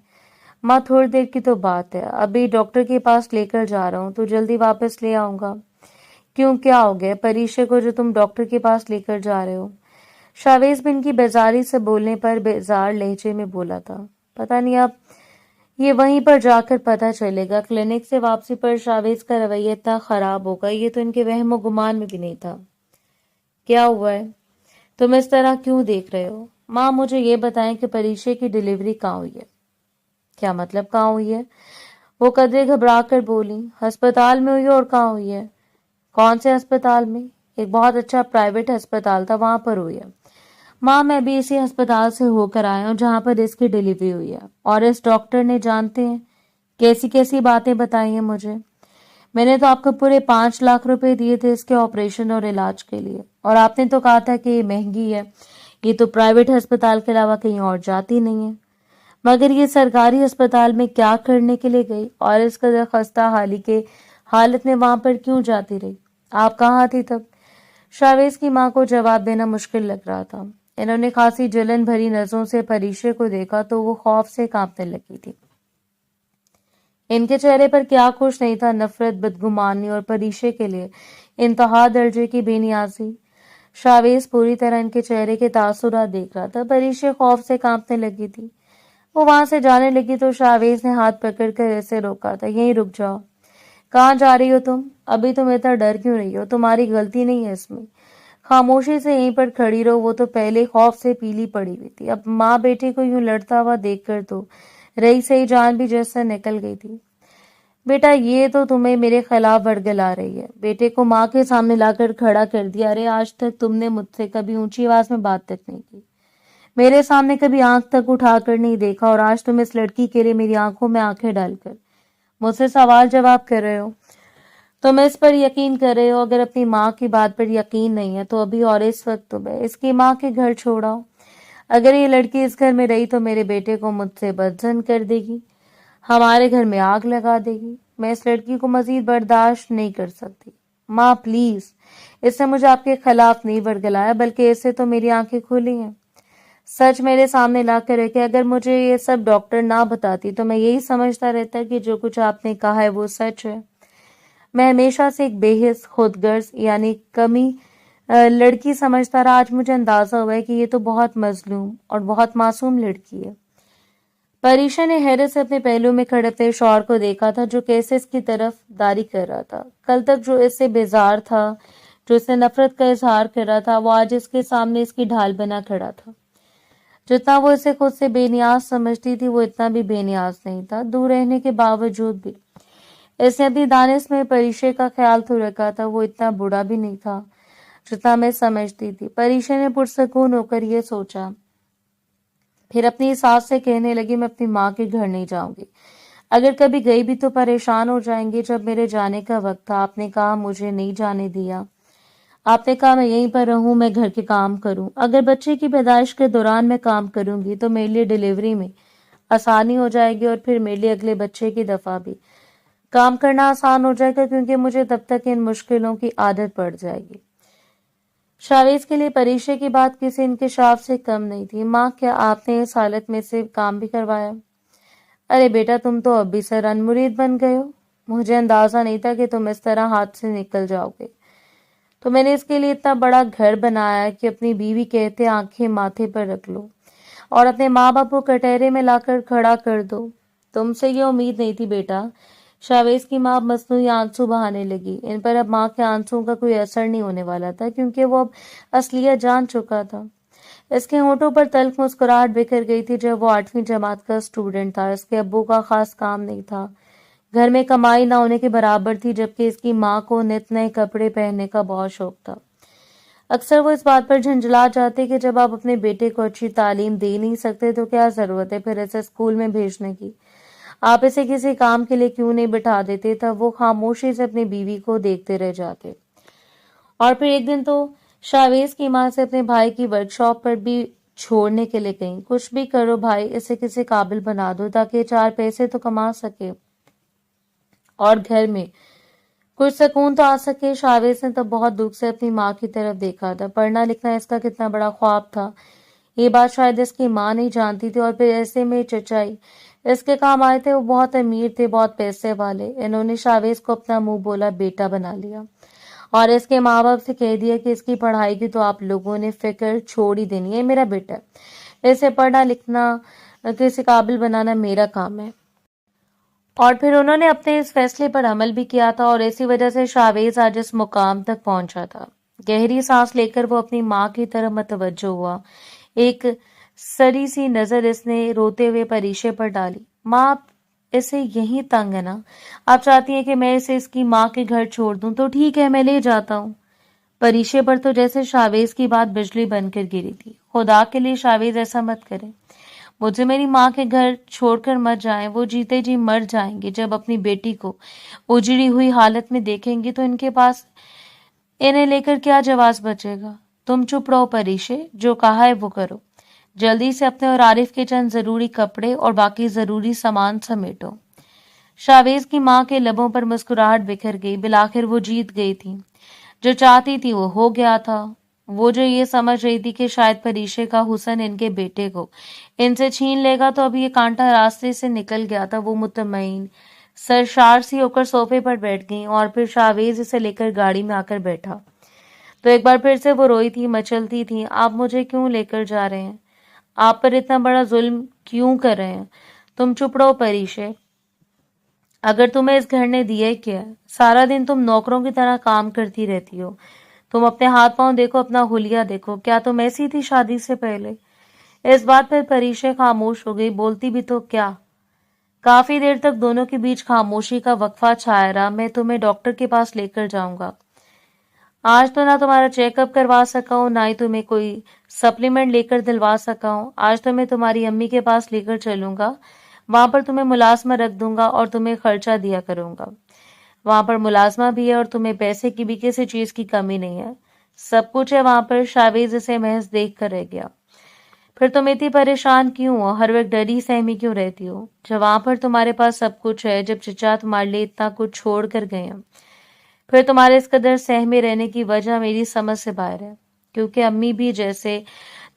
ماں، تھوڑی دیر کی تو بات ہے. ابھی ڈاکٹر کے پاس لے کر جا رہا ہوں تو جلدی واپس لے آؤں گا. کیوں، کیا ہو گیا پریشا کو جو تم ڈاکٹر کے پاس لے کر جا رہے ہو؟ شاویز بھی ان کی بیزاری سے بولنے پر بیزار لہجے میں بولا تھا. پتہ نہیں، اب یہ وہیں پر جا کر پتہ چلے گا. کلینک سے واپسی پر شاویز کا رویہ اتنا خراب ہوگا یہ تو ان کے وہم و گمان میں بھی نہیں تھا. کیا ہوا ہے؟ تم اس طرح کیوں دیکھ رہے ہو؟ ماں، مجھے یہ بتائیں کہ پریشا کی ڈیلیوری کہاں ہوئی ہے؟ کیا مطلب کہاں ہوئی ہے؟ وہ قدرے گھبرا کر بولی. ہسپتال میں ہوئی ہے. اور کہاں ہوئی ہے؟ کون سے ہسپتال میں؟ ایک بہت اچھا پرائیویٹ ہسپتال تھا، وہاں پر ہوئی ہے. ماں، میں بھی اسی ہسپتال سے ہو کر آیا ہوں جہاں پر اس کی ڈیلیوری ہوئی ہے. اور اس ڈاکٹر نے جانتے ہیں کیسی کیسی باتیں بتائی ہیں مجھے. میں نے تو آپ کو پورے 5 لاکھ روپے دیے تھے اس کے آپریشن اور علاج کے لیے، اور آپ نے تو کہا تھا کہ یہ مہنگی ہے، یہ تو پرائیویٹ ہسپتال کے علاوہ کہیں اور جاتی نہیں ہے. مگر یہ سرکاری ہسپتال میں کیا کرنے کے لیے گئی اور اس قدر خستہ حالی کے حالت میں وہاں پر کیوں جاتی رہی؟ آپ کہاں تھی تب؟ شاویز کی ماں کو جواب دینا مشکل لگ رہا تھا. انہوں نے خاصی جلن بھری نظروں سے پریشا کو دیکھا تو وہ خوف سے کانپنے لگی تھی. ان کے چہرے پر کیا کچھ نہیں تھا، نفرت، بدگمانی اور پریشا کے لیے انتہا درجے کی بے نیازی. شاویز پوری طرح ان کے چہرے کے تاثرات دیکھ رہا تھا. پریشا خوف سے کانپنے لگی تھی. وہ وہاں سے جانے لگی تو شاویز نے ہاتھ پکڑ کر اسے روکا تھا. یہیں رک جاؤ. کہاں جا رہی ہو تم؟ ابھی تم اتنا ڈر کیوں رہی ہو؟ تمہاری غلطی نہیں ہے اس میں. خاموشی سے یہیں پر کھڑی رہو. وہ تو پہلے خوف سے پیلی پڑی ہوئی تھی. اب ماں بیٹے کو یوں لڑتا ہوا دیکھ کر تو رہی سہی جان بھی جیسے نکل گئی تھی. بیٹا، یہ تو تمہیں میرے خلاف ورگلا رہی ہے. بیٹے کو ماں کے سامنے لا کر کھڑا کر دیا. ارے، آج تک تم نے مجھ سے کبھی اونچی آواز میں بات تک نہیں کی، میرے سامنے کبھی آنکھ تک اٹھا کر نہیں دیکھا، اور آج تم اس لڑکی کے لیے میری آنکھوں میں آنکھیں ڈال کر مجھ سے سوال جواب کر رہے ہو. تم اس پر یقین کر رہے ہو. اگر اپنی ماں کی بات پر یقین نہیں ہے تو ابھی اور اس وقت تمہیں اس کی ماں کے گھر چھوڑاؤ. اگر یہ لڑکی اس گھر میں رہی تو میرے بیٹے کو مجھ سے بدزن کر دے گی، ہمارے گھر میں آگ لگا دے گی. میں اس لڑکی کو مزید برداشت نہیں کر سکتی. ماں پلیز، اس نے مجھے آپ کے خلاف نہیں ورگلایا، بلکہ اس سے تو میری آنکھیں کھلی ہیں. سچ میرے سامنے لا کر رکھے. اگر مجھے یہ سب ڈاکٹر نہ بتاتی تو میں یہی سمجھتا رہتا کہ جو کچھ آپ نے کہا ہے وہ سچ ہے. میں ہمیشہ سے ایک بے حس، خود غرض یعنی کمی لڑکی سمجھتا رہا. آج مجھے اندازہ ہوا ہے کہ یہ تو بہت مظلوم اور بہت معصوم لڑکی ہے. پریشا نے حیرت سے اپنے پہلو میں کھڑے اپنے شوہر کو دیکھا تھا جو کیسے اس کی طرف داری کر رہا تھا. کل تک جو اس سے بیزار تھا، جو اس سے نفرت کا اظہار کر رہا تھا، وہ آج اس کے سامنے اس کی ڈھال بنا کھڑا تھا. جتنا وہ اسے خود سے بے نیاز سمجھتی تھی وہ اتنا بھی بے نیاز نہیں تھا. دور رہنے کے باوجود بھی اس نے اپنی دانش میں پریشا کا خیال تو رکھا تھا. وہ اتنا بڑا بھی نہیں تھا جتنا میں سمجھتی تھی. پریشا نے پرسکون ہو کر یہ سوچا. پھر اپنی ساس سے کہنے لگی، میں اپنی ماں کے گھر نہیں جاؤں گی. اگر کبھی گئی بھی تو پریشان ہو جائیں گے. جب میرے جانے کا وقت تھا آپ نے کہا مجھے نہیں جانے دیا. آپ نے کہا میں یہیں پر رہوں، میں گھر کے کام کروں. اگر بچے کی پیدائش کے دوران میں کام کروں گی تو میرے لیے ڈیلیوری میں آسانی ہو جائے گی، اور پھر میرے لیے اگلے بچے کی دفعہ بھی کام کرنا آسان ہو جائے گا، کیونکہ مجھے تب تک ان مشکلوں کی عادت پڑ جائے گی. شاویز کے لیے پریشا کی بات کسی انکشاف سے کم نہیں تھی. ماں، کیا آپ نے اس حالت میں سے کام بھی کروایا؟ ارے بیٹا، تم تو اب بھی سرن مرید بن گئے ہو. مجھے اندازہ نہیں تھا کہ تم اس طرح ہاتھ سے نکل جاؤ گے. تو میں نے اس کے لیے اتنا بڑا گھر بنایا کہ اپنی بیوی کہتے آنکھیں ماتھے پر رکھ لو اور اپنے ماں باپ کو کٹہرے میں لا کر کھڑا کر دو. تم سے یہ امید نہیں تھی بیٹا. شاویز کی ماں مصنوعی آنسو بہانے لگی. ان پر اب ماں کے آنسوؤں کا کوئی اثر نہیں ہونے والا تھا کیونکہ وہ اب اصلیت جان چکا تھا. اس کے ہونٹوں پر تلخ مسکراہٹ بکھر گئی تھی جب وہ 8ویں جماعت کا اسٹوڈنٹ تھا. اس کے ابو کا خاص کام نہیں تھا. گھر میں کمائی نہ ہونے کے برابر تھی جبکہ اس کی ماں کو نت نئے کپڑے پہننے کا بہت شوق تھا. اکثر وہ اس بات پر جھنجھلا جاتے کہ جب آپ اپنے بیٹے کو اچھی تعلیم دے نہیں سکتے تو کیا ضرورت ہے پھر اسے اسکول میں بھیجنے کی. آپ اسے کسی کام کے لیے کیوں نہیں بٹھا دیتے. تب وہ خاموشی سے اپنی بیوی کو دیکھتے رہ جاتے. اور پھر ایک دن تو شاویز کی ماں سے اپنے بھائی کی ورک شاپ پر بھی چھوڑنے کے لیے کہیں. کچھ بھی کرو بھائی، اسے کسی قابل بنا دو تاکہ یہ 4 پیسے تو کما سکے اور گھر میں کچھ سکون تو آ سکے. شاویز نے تب بہت دکھ سے اپنی ماں کی طرف دیکھا تھا. پڑھنا لکھنا اس کا کتنا بڑا خواب تھا یہ بات شاید اس کی ماں نہیں جانتی تھی. اور پھر ایسے میں چچائی اس کے کام آئے تھے. وہ بہت امیر تھے، بہت پیسے والے. انہوں نے شاویز کو اپنا منہ بولا بیٹا بنا لیا اور اس کے ماں باپ سے کہہ دیا کہ اس کی پڑھائی کی تو آپ لوگوں نے فکر چھوڑ ہی دینی ہے. میرا بیٹا اسے پڑھنا لکھنا کسی قابل بنانا میرا کام ہے. اور پھر انہوں نے اپنے اس فیصلے پر عمل بھی کیا تھا اور اسی وجہ سے شاویز آج اس مقام تک پہنچا تھا. گہری سانس لے کر وہ اپنی ماں کی طرف متوجہ ہوا. ایک سری سی نظر اس نے روتے ہوئے پریشے پر ڈالی. ماں آپ اسے یہیں تنگ ہے نا؟ آپ چاہتی ہیں کہ میں اسے اس کی ماں کے گھر چھوڑ دوں تو ٹھیک ہے، میں لے جاتا ہوں. پریشے پر تو جیسے شاویز کی بات بجلی بن کر گری تھی. خدا کے لیے شاویز ایسا مت کرے. مجھے میری ماں کے گھر چھوڑ کر مت جائیں. وہ جیتے جی مر جائیں گے. جب اپنی بیٹی کو اجڑی ہوئی حالت میں دیکھیں گے تو ان کے پاس انہیں لے کر کیا جواز بچے گا. تم چپ رہو پریشے، جو کہا ہے وہ کرو. جلدی سے اپنے اور عارف کے چند ضروری کپڑے اور باقی ضروری سامان سمیٹو. شاویز کی ماں کے لبوں پر مسکراہٹ بکھر گئی. بالآخر وہ جیت گئی تھی. جو چاہتی تھی وہ ہو گیا تھا. وہ جو یہ سمجھ رہی تھی کہ شاید پریشے کا حسن ان کے بیٹے کو ان سے چھین لے گا تو اب یہ کانٹا راستے سے نکل گیا تھا. وہ مطمئن سرشار سی ہو کر صوفے پر بیٹھ گئی اور پھر شاویز اسے لے کر گاڑی میں آ کر بیٹھا تو ایک بار پھر سے وہ روئی تھی، مچلتی تھی. آپ مجھے کیوں لے کر جا رہے ہیں؟ آپ پر اتنا بڑا ظلم کیوں کر رہے ہیں؟ تم چپ رہو پریشے. اگر تمہیں اس گھر نے دیا کیا ہے؟ سارا دن تم نوکروں کی طرح کام کرتی رہتی ہو. تم اپنے ہاتھ پاؤں دیکھو، اپنا حلیہ دیکھو. کیا تم ایسی تھی شادی سے پہلے؟ اس بات پر پریشے خاموش ہو گئی. بولتی بھی تو کیا. کافی دیر تک دونوں کے بیچ خاموشی کا وقفہ چھایا رہا. میں تمہیں ڈاکٹر کے پاس لے کر جاؤں گا. آج تو نہ تمہارا چیک اپ کروا سکا ہوں، نہ ہی تمہیں کوئی سپلیمنٹ لے کر دلوا سکا ہوں. آج تو میں تمہاری امی کے پاس لے کر چلوں گا. وہاں پر تمہیں ملازمہ رکھ دوں گا اور تمہیں خرچہ دیا کروں گا. وہاں پر ملازمہ بھی ہے اور تمہیں پیسے کی بھی کسی چیز کی کمی نہیں ہے. سب کچھ ہے وہاں پر. شاویز اسے محض دیکھ کر رہ گیا. پھر تم اتنی پریشان کیوں ہو؟ ہر وقت ڈری سہمی کیوں رہتی ہو جب وہاں پر تمہارے پاس سب کچھ ہے؟ جب چچا تمہارے لیے اتنا کچھ چھوڑ کر گئے ہیں. پھر تمہارے اس قدر سہمے رہنے کی وجہ میری سمجھ سے باہر ہے. کیونکہ امی بھی جیسے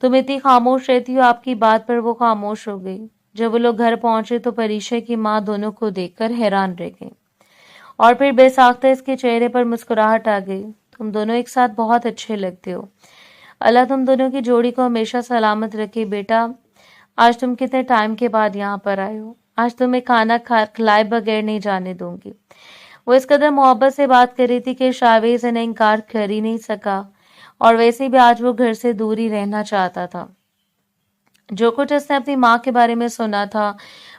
تم اتنی خاموش رہتی ہو. آپ کی بات پر وہ خاموش ہو گئی. جب وہ لوگ گھر پہنچے تو پریشے کی ماں دونوں کو دیکھ کر حیران رہ گئی اور پھر بے ساختہ اس کے چہرے پر مسکراہٹ آ گئی. تم دونوں ایک ساتھ بہت اچھے لگتے ہو. اللہ تم دونوں کی جوڑی کو ہمیشہ سلامت رکھے. بیٹا آج تم کتنے ٹائم کے بعد یہاں پر آئے ہو. آج تمہیں کھانا کھلائے بغیر نہیں جانے دوں گی. وہ اس قدر محبت سے بات کر رہی تھی کہ شاویز انہیں انکار کر ہی نہیں سکا اور ویسے بھی آج وہ گھر سے دور ہی رہنا چاہتا تھا. جو کچھ اس نے اپنی ماں کے بارے میں سنا تھا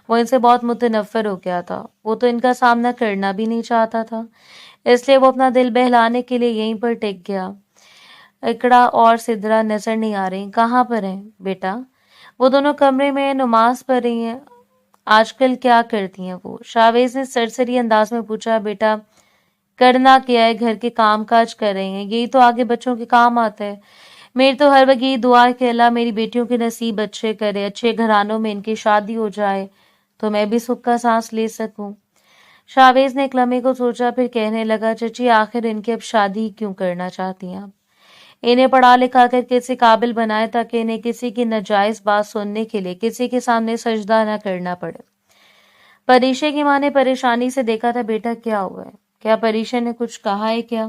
وہ ان سے بہت متنفر ہو گیا تھا. وہ تو ان کا سامنا کرنا بھی نہیں چاہتا تھا. اس لیے وہ اپنا دل بہلانے کے لیے یہیں پر ٹک گیا. اکڑا اور سدرا نظر نہیں آ رہی. کہاں پر ہیں بیٹا؟ وہ دونوں کمرے میں نماز پڑھ رہی ہیں. آج کل کیا کرتی ہیں وہ؟ شاویز نے سرسری انداز میں پوچھا. بیٹا کرنا کیا ہے، گھر کے کام کاج کر رہے ہیں. یہی تو آگے بچوں کے کام آتا ہے. میری تو ہر وقت یہی دعا ہے کہ اللہ میری بیٹیوں کے نصیب اچھے کرے، اچھے گھرانوں میں ان کی شادی ہو جائے تو میں بھی سکھ کا سانس لے سکوں. شاویز نے ایک لمحے کو سوچا، پھر کہنے لگا چچی آخر ان کی اب شادی کیوں کرنا چاہتی ہیں آپ؟ انہیں پڑھا لکھا کر کسی قابل بنائے تاکہ انہیں کسی کی ناجائز بات سننے کے لیے کسی کے سامنے سجدہ نہ کرنا پڑے. پریشے کی ماں نے پریشانی سے دیکھا تھا. بیٹا کیا ہوا ہے؟ کیا پریشے نے کچھ کہا ہے کیا؟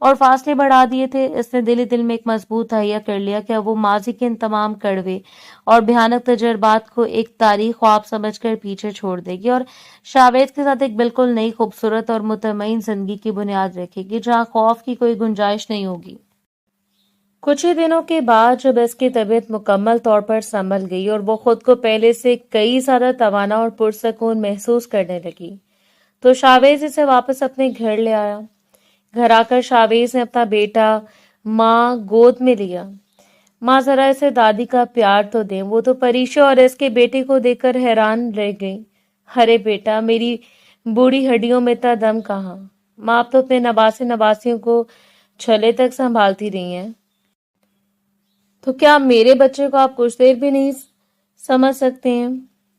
اور فاصلے بڑھا دیے تھے۔ اس نے دل ہی دل میں ایک مضبوط تہیہ کر لیا کہ اب وہ ماضی کے ان تمام کڑوے اور بھیانک تجربات کو ایک تاریخ خواب سمجھ کر پیچھے چھوڑ دے گی اور شاوید کے ساتھ ایک بالکل نئی خوبصورت اور مطمئن زندگی کی بنیاد رکھے گی جہاں خوف کی کوئی گنجائش نہیں ہوگی۔ کچھ ہی دنوں کے بعد جب اس کی طبیعت مکمل طور پر سنبھل گئی اور وہ خود کو پہلے سے کئی زیادہ توانا اور پرسکون محسوس کرنے لگی تو شاویز اسے واپس اپنے گھر لے آیا۔ گھر آ کر شاویز نے اپنا بیٹا ماں گود میں لیا۔ ماں ذرا اسے دادی کا پیار تو دیں، وہ تو پریشا اور اس کے بیٹے کو دیکھ کر حیران رہ گئی۔ ارے بیٹا، میری بوڑھی ہڈیوں میں اتنا دم کہاں؟ ماں اب تو اپنے نواسے نواسیوں کو چھلے تک سنبھالتی رہی ہیں، تو کیا میرے بچے کو آپ کچھ دیر بھی نہیں سمجھ سکتے ہیں؟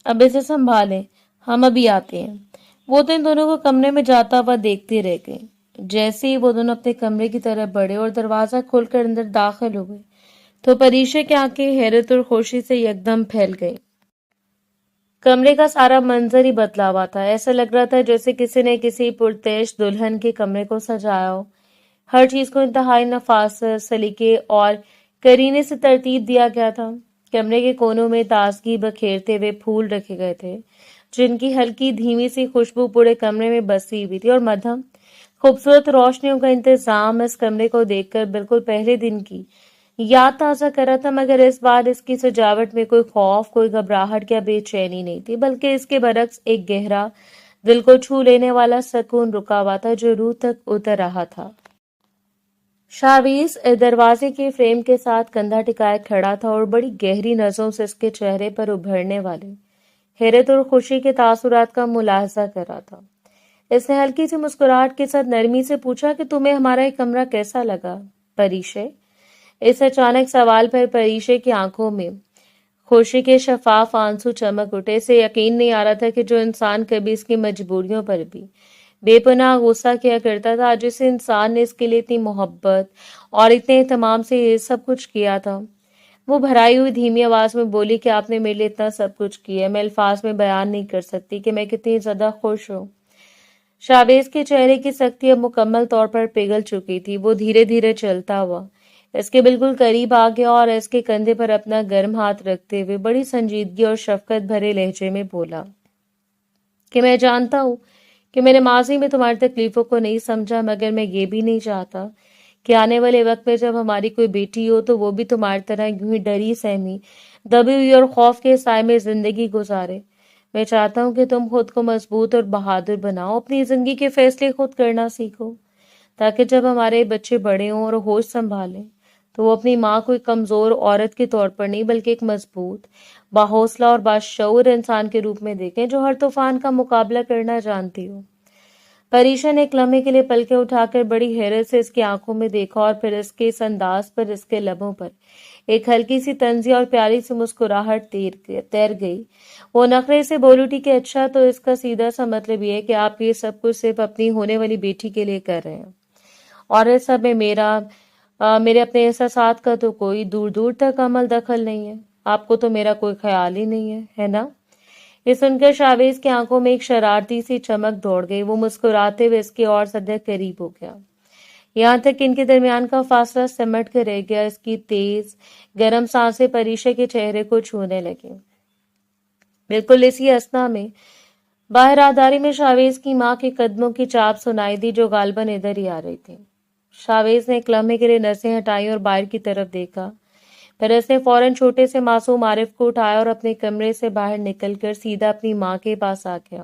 اب اسے سنبھالیں، ہم ابھی آتے ہیں۔ وہ تو ان دونوں کو کمرے میں جاتا ہوا دیکھتے رہ گئے۔ جیسے ہی وہ دونوں اپنے کمرے کی طرف بڑھے اور دروازہ کھول کر اندر داخل ہوئے تو پریشا کی آنکھیں حیرت اور خوشی سے یکدم پھیل گئی۔ کمرے کا سارا منظر ہی بدلا ہوا تھا۔ ایسا لگ رہا تھا جیسے کسی نے کسی پرتعیش دلہن کے کمرے کو سجایا ہو۔ ہر چیز کو انتہائی نفاست، سلیقے اور کرینے سے ترتیب دیا گیا تھا۔ کمرے کے کونوں میں تازگی بکھیرتے ہوئے پھول رکھے گئے تھے جن کی ہلکی دھیمی سی خوشبو پورے کمرے میں بسی ہوئی تھی، اور مدھم خوبصورت روشنیوں کا انتظام اس کمرے کو دیکھ کر بالکل پہلے دن کی یاد تازہ کر رہا تھا، مگر اس بار اس کی سجاوٹ میں کوئی خوف، کوئی گھبراہٹ یا بے چینی نہیں تھی، بلکہ اس کے برعکس ایک گہرا، دل کو چھو لینے والا سکون رکا ہوا تھا جو روح تک اتر رہا تھا۔ شاویز دروازے کے فریم کے ساتھ کندھا ٹکائے کھڑا تھا اور بڑی گہری نظروں سے اس کے چہرے پر ابھرنے والے حیرت اور خوشی کے تاثرات کا ملاحظہ کر رہا تھا۔ اس نے ہلکی سی مسکراہٹ کے ساتھ نرمی سے پوچھا کہ تمہیں ہمارا یہ کمرہ کیسا لگا پریشے؟ اس اچانک سوال پر پریشے کی آنکھوں میں خوشی کے شفاف آنسو چمک اٹھے۔ اسے یقین نہیں آ رہا تھا کہ جو انسان کبھی اس کی مجبوریوں پر بھی بے پناہ غصہ کیا کرتا تھا، آج اس انسان نے اس کے لیے اتنی محبت اور اتنے اہتمام سے یہ سب کچھ کیا تھا۔ وہ بھرائی ہوئی دھیمی آواز میں بولی کہ آپ نے میرے لیے اتنا سب کچھ کیا ہے، میں الفاظ میں بیان نہیں کر سکتی کہ میں کتنی زیادہ خوش ہوں۔ شاویز کے چہرے کی سختی اب مکمل طور پر پگھل چکی تھی۔ وہ دھیرے دھیرے چلتا ہوا اس کے بالکل قریب آ گیا اور اس کے کندھے پر اپنا گرم ہاتھ رکھتے ہوئے بڑی سنجیدگی اور شفقت بھرے لہجے میں بولا کہ میں جانتا ہوں کہ میں نے ماضی میں تمہاری تکلیفوں کو نہیں سمجھا، مگر میں یہ بھی نہیں چاہتا کہ آنے والے وقت میں جب ہماری کوئی بیٹی ہو تو وہ بھی تمہاری طرح یوں ہی ڈری سہمی، دبی ہوئی اور خوف کے سائے میں زندگی گزارے۔ میں چاہتا ہوں کہ تم خود کو مضبوط اور بہادر بناؤ، اپنی زندگی کے فیصلے خود کرنا سیکھو، تاکہ جب ہمارے بچے بڑے ہوں اور ہوش سنبھالیں تو وہ اپنی ماں کو ایک کمزور عورت کے طور پر نہیں بلکہ ایک مضبوط، باحوصلہ اور باشعور انسان کے روپ میں دیکھیں جو ہر طوفان کا مقابلہ کرنا جانتی ہو۔ پریشا نے ایک لمحے کے لیے پلکیں اٹھا کر بڑی حیرت سے اس کی آنکھوں میں دیکھا اور پھر اس کے اس انداز پر اس کے لبوں پر ایک ہلکی سی طنزیہ اور پیاری سی مسکراہٹ تیر گئی۔ وہ نخرے سے بول اٹھی کہ اچھا، تو اس کا سیدھا سا مطلب یہ ہے کہ آپ یہ سب کچھ صرف اپنی ہونے والی بیٹی کے لیے کر رہے ہیں، اور اس سب میں میرے اپنے احساسات کا تو کوئی دور دور تک عمل دخل نہیں ہے، آپ کو تو میرا کوئی خیال ہی نہیں ہے نا؟ یہ سن کر شاویز کی آنکھوں میں ایک شرارتی سی چمک دوڑ گئی۔ وہ مسکراتے ہوئے اس کے اور زیادہ قریب ہو گیا، یہاں تک کہ ان کے درمیان کا فاصلہ سمٹ کر رہ گیا۔ اس کی تیز گرم سانسیں پریشا کے چہرے کو چھونے لگیں۔ بالکل اسی اثنا میں باہر آداری میں شاویز کی ماں کے قدموں کی چاپ سنائی دی جو غالباً ادھر ہی آ رہی تھی۔ شاویز نے ایک لمحے کے لیے نسیں ہٹائیں اور باہر کی طرف دیکھا، پھر اس نے فوراً چھوٹے سے معصوم عارف کو اٹھایا اور اپنے کمرے سے باہر نکل کر سیدھا اپنی ماں کے پاس آ گیا۔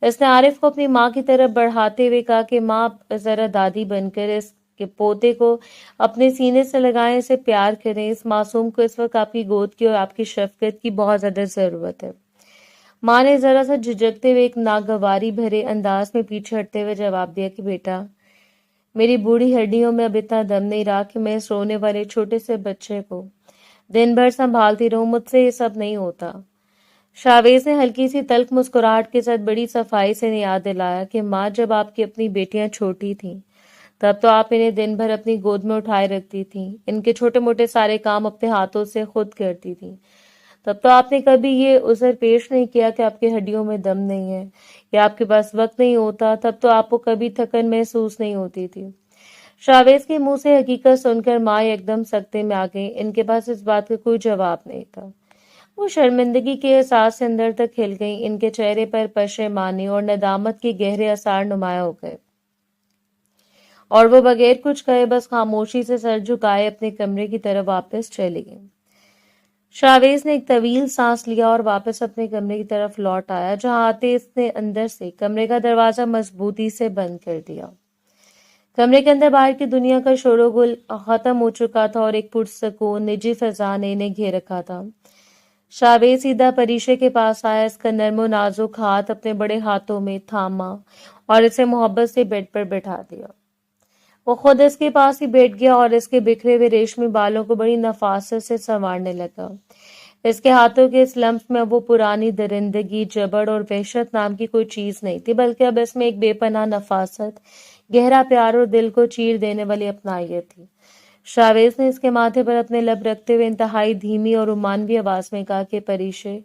اس نے عارف کو اپنی ماں کی طرف بڑھاتے ہوئے کہا کہ ماں، ذرا دادی بن کر اس کے پوتے کو اپنے سینے سے لگائیں، اسے پیار کریں۔ اس معصوم کو اس وقت آپ کی گود کی اور آپ کی شفقت کی بہت زیادہ ضرورت ہے۔ ماں نے ذرا سا جھجکتے ہوئے ایک ناگواری بھرے انداز میں پیچھے ہٹتے ہوئے جواب دیا کہ بیٹا، میری بوڑھی ہڈیوں میں اب اتنا دم نہیں رہا کہ میں اس رونے والے چھوٹے سے بچے کو دن بھر سنبھالتی رہوں، مجھ سے یہ سب نہیں ہوتا۔ شاویز نے ہلکی سی تلخ مسکراہٹ کے ساتھ بڑی صفائی سے یاد دلایا کہ ماں، جب آپ کی اپنی بیٹیاں چھوٹی تھیں تب تو آپ انہیں دن بھر اپنی گود میں اٹھائے رکھتی تھیں، ان کے چھوٹے موٹے سارے کام اپنے ہاتھوں سے خود کرتی تھیں، تب تو آپ نے کبھی یہ عذر پیش نہیں کیا کہ آپ کی ہڈیوں میں دم نہیں ہے یا آپ کے پاس وقت نہیں ہوتا، تب تو آپ کو کبھی تھکن محسوس نہیں ہوتی تھی۔ شاویز کے منہ سے حقیقت سن کر ماں ایک دم سکتے میں آ گئی. ان کے پاس اس بات کا کوئی جواب نہیں تھا. وہ شرمندگی کے احساس سے اندر تک کھل گئیں. ان کے چہرے پر پشیمانی اور ندامت کے گہرے آثار نمایاں ہو گئے اور وہ بغیر کچھ کہے بس خاموشی سے سر جھکائے اپنے کمرے کی طرف واپس چلی گئیں. شاویز نے ایک طویل سانس لیا اور واپس اپنے کمرے کی طرف لوٹ آیا، جہاں آتے اس نے اندر سے کمرے کا دروازہ مضبوطی سے بند کر دیا. کمرے کے اندر باہر کی دنیا کا شور و گل ختم ہو چکا تھا اور ایک پرسکون نجی فضا نے انہیں گھیر رکھا تھا. شاویز سیدھا پریشے کے پاس آیا، اس کا نرم و نازک ہاتھ اپنے بڑے ہاتھوں میں تھاما اور اسے محبت سے بیڈ پر بٹھا دیا. وہ خود اس کے پاس ہی بیٹھ گیا اور اس کے بکھرے ہوئے ریشمی بالوں کو بڑی نفاست سے سنوارنے لگا. اس کے ہاتھوں کے اس لمس میں اب وہ پرانی درندگی، جبر اور وحشت نام کی کوئی چیز نہیں تھی، بلکہ اب اس میں ایک بے پناہ نفاست، گہرا پیار اور دل کو چیر دینے والی اپنائیت تھی. شاویز نے اس کے ماتھے پر اپنے لب رکھتے ہوئے انتہائی دھیمی اور رومانوی آواز میں کہا کہ پریشے،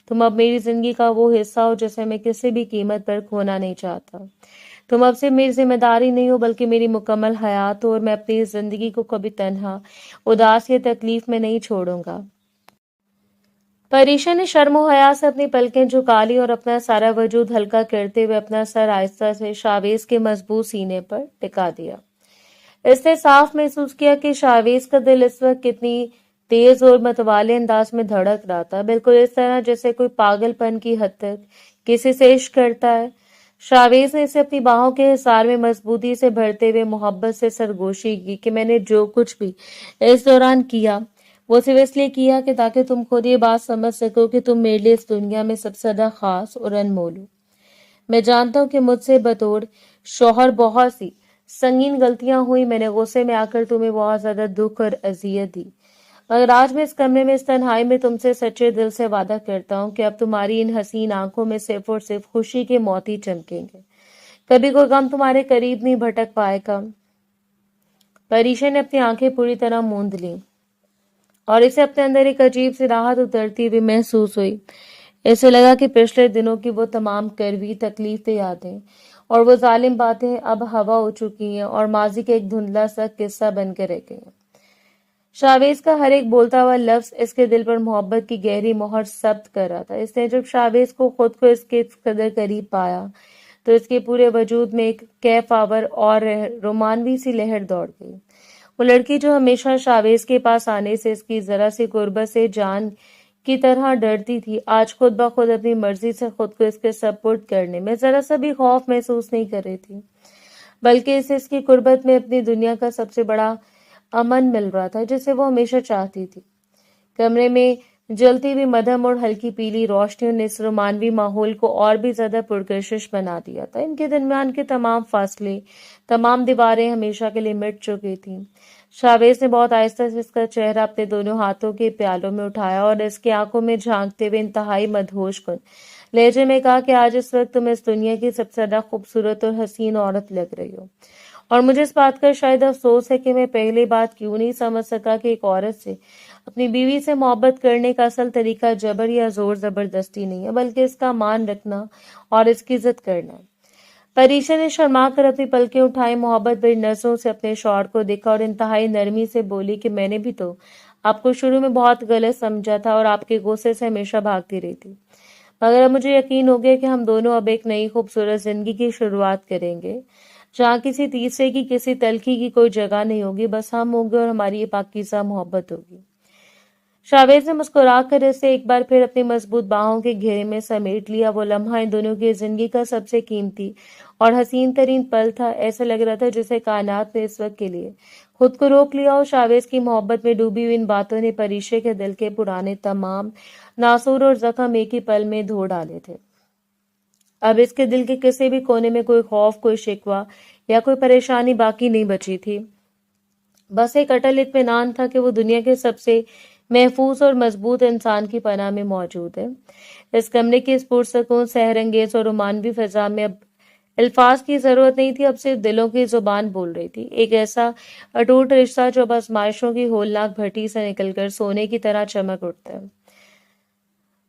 تم اب میری زندگی کا وہ حصہ ہو جسے میں کسی بھی قیمت پر کھونا نہیں چاہتا. تم اب سے میری ذمہ داری نہیں ہو بلکہ میری مکمل حیات ہو، اور میں اپنی اس زندگی کو کبھی تنہا، اداس یا تکلیف میں نہیں چھوڑوں گا. پریشا نے شرم و حیا سے اپنی پلکیں جھکا لی اور اپنا سارا وجود ہلکا کرتے ہوئے اپنا سر آہستہ سے شاویز کے مضبوط سینے پر ٹکا دیا. اس نے صاف محسوس کیا کہ شاویز کا دل اس وقت کتنی تیز اور متوالے انداز میں دھڑک رہا تھا، بالکل اس طرح جیسے کوئی پاگل پن کی حد تک کسی سے عشق کرتا ہے. شاویز نے اسے اپنی باہوں کے حصار میں مضبوطی سے بھرتے ہوئے محبت سے سرگوشی کی کہ میں نے جو کچھ بھی اس دوران کیا وہ صرف اس لیے کیا کہ تاکہ تم خود یہ بات سمجھ سکو کہ تم میرے لیے اس دنیا میں سب سے زیادہ خاص اور انمول ہو. میں جانتا ہوں کہ مجھ سے بطور شوہر بہت سی سنگین غلطیاں ہوئی، میں نے غصے میں آ کر تمہیں بہت زیادہ دکھ اور اذیت دی، مگر آج میں اس کمرے میں اس تنہائی میں تم سے سچے دل سے وعدہ کرتا ہوں کہ اب تمہاری ان حسین آنکھوں میں صرف اور صرف خوشی کے موتی چمکیں گے. کبھی کوئی غم تمہارے قریب نہیں بھٹک پائے گا. پریشا نے اپنی آنکھیں پوری طرح موند لیں اور اسے اپنے اندر ایک عجیب سی راحت اترتی ہوئی محسوس ہوئی. اسے لگا کہ پچھلے دنوں کی وہ تمام کڑوی تکلیفیں یادیں اور وہ ظالم باتیں اب ہوا ہو چکی ہیں اور ماضی کے ایک دھندلا سا قصہ بن کے رہ گئی ہیں. شاویز کا ہر ایک بولتا ہوا لفظ اس کے دل پر محبت کی گہری مہر ثبت کر رہا تھا. اس نے جب شاویز کو خود کو اس کے قدر قریب پایا تو اس کے پورے وجود میں ایک کیف آور اور رومانوی سی لہر دوڑ گئی. وہ لڑکی جو ہمیشہ شاویز کے پاس آنے سے اس کی ذرا سی قربت سے جان کی طرح ڈرتی تھی، آج خود بخود اپنی مرضی سے خود کو اس کے سپرد کرنے میں ذرا سا بھی خوف محسوس نہیں کر رہی تھی، بلکہ اسے اس کی قربت میں اپنی دنیا کا سب سے بڑا امن مل رہا تھا جسے وہ ہمیشہ چاہتی تھی. کمرے میں جلتی ہوئی مدھم اور ہلکی پیلی روشنیوں نے اس رومانوی ماحول کو اور بھی زیادہ پرکشش بنا دیا تھا. ان کے درمیان کے تمام فاصلے، تمام دیواریں ہمیشہ کے لیے مٹ چکی تھیں. شاویز نے بہت آہستہ سے اس کا چہرہ اپنے دونوں ہاتھوں کے پیالوں میں اٹھایا اور اس کی آنکھوں میں جھانکتے ہوئے انتہائی مدہوش کن لہجے میں کہا کہ آج اس وقت تم اس دنیا کی سب سے زیادہ خوبصورت اور حسین عورت لگ رہی ہو، اور مجھے اس بات کا شاید افسوس ہے کہ میں پہلے بات کیوں نہیں سمجھ سکا کہ ایک عورت سے، اپنی بیوی سے محبت کرنے کا اصل طریقہ جبر یا زور زبردستی نہیں ہے، بلکہ اس کا مان رکھنا اور اس کی عزت کرنا ہے. پریشا نے شرما کر اپنی پلکیں اٹھائی، محبت بھری نظروں سے اپنے شوہر کو دیکھا اور انتہائی نرمی سے بولی کہ میں نے بھی تو آپ کو شروع میں بہت غلط سمجھا تھا اور آپ کے غصے سے ہمیشہ بھاگتی رہی تھی، مگر اب مجھے یقین ہو گیا کہ ہم دونوں اب ایک نئی خوبصورت زندگی کی شروعات کریں گے جہاں کسی تیسرے کی، کسی تلخی کی کوئی جگہ نہیں ہوگی. بس ہم ہوں گے اور ہماری یہ پاکیزہ محبت ہوگی. شاویز نے مسکرا کر اسے ایک بار پھر اپنی مضبوط باہوں کے گھیرے میں سمیٹ لیا. وہ لمحہ ان دونوں کی زندگی کا سب سے قیمتی اور حسین ترین پل تھا. ایسا لگ رہا تھا جسے کائنات نے اس وقت کے لیے خود کو روک لیا. اور شاویز کی محبت میں ڈوبی ہوئی ان باتوں نے پریشے کے دل کے پرانے تمام ناسور اور زخم ایک ہی پل میں دھو ڈالے تھے. اب اس کے دل کے کسی بھی کونے میں کوئی خوف، کوئی شکوہ یا کوئی پریشانی باقی نہیں بچی تھی. بس ایک اٹل اطمینان تھا کہ وہ دنیا کے سب سے محفوظ اور مضبوط انسان کی پناہ میں موجود ہے. اس کمرے کی اس پرسکون، سحر انگیز اور رومانوی فضا میں اب الفاظ کی ضرورت نہیں تھی، اب صرف دلوں کی زبان بول رہی تھی. ایک ایسا اٹوٹ رشتہ جو اب آزمائشوں کی ہولناک بھٹی سے نکل کر سونے کی طرح چمک اٹھتا ہے.